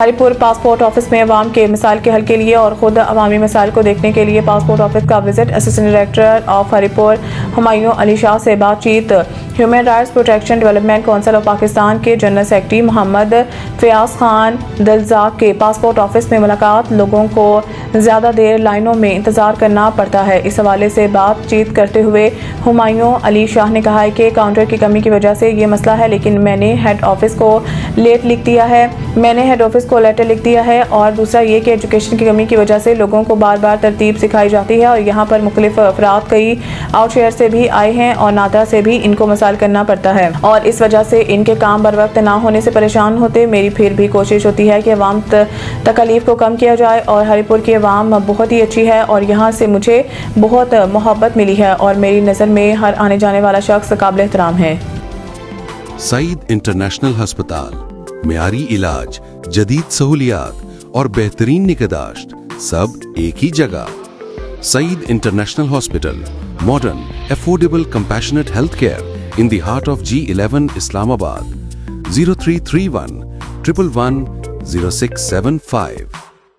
Haripur passport office میں عوام کے مسائل کے حل کے لیے اور خود عوامی مسائل کو دیکھنے کے لیے پاسپورٹ آفس کا visit assistant director of Haripur Humayun Ali Shah سے بات چیت human rights protection development council of Pakistan کے جنرل سیکرٹری محمد فیاض خان دلزاق کے پاسپورٹ آفس میں ملاقات لوگوں کو زیادہ دیر لائنوں میں انتظار کرنا پڑتا ہے، اس حوالے سے بات چیت کرتے ہوئے ہمایوں علی شاہ نے کہا کہ کاؤنٹر کی کمی کی وجہ سے یہ مسئلہ ہے، لیکن میں نے ہیڈ آفس کو لیٹر لکھ دیا ہے اور دوسرا یہ کہ ایجوکیشن کی کمی کی وجہ سے لوگوں کو بار بار ترتیب سکھائی جاتی ہے اور یہاں پر مختلف افراد کئی آؤٹ شہر سے بھی آئے ہیں اور نادرا سے بھی ان کو مسائل کرنا پڑتا ہے اور اس وجہ سے ان کے کام بر وقت نہ ہونے سے پریشان ہوتے۔ میری پھر بھی کوشش ہوتی ہے کہ عوام تکالیف کو کم کیا جائے اور ہریپور کی عوام بہت ہی اچھی ہے اور یہاں سے مجھے بہت محبت ملی ہے اور میری نظر میں ہر آنے جانے والا شخص قابل احترام ہے۔ سعید انٹرنیشنل ہسپتال، معیاری علاج، جدید سہولیات اور بہترین نگہداشت سب ایک ہی جگہ۔ Saeed international hospital, modern, affordable, compassionate health care in the heart of G11 Islamabad. 0331 111 0675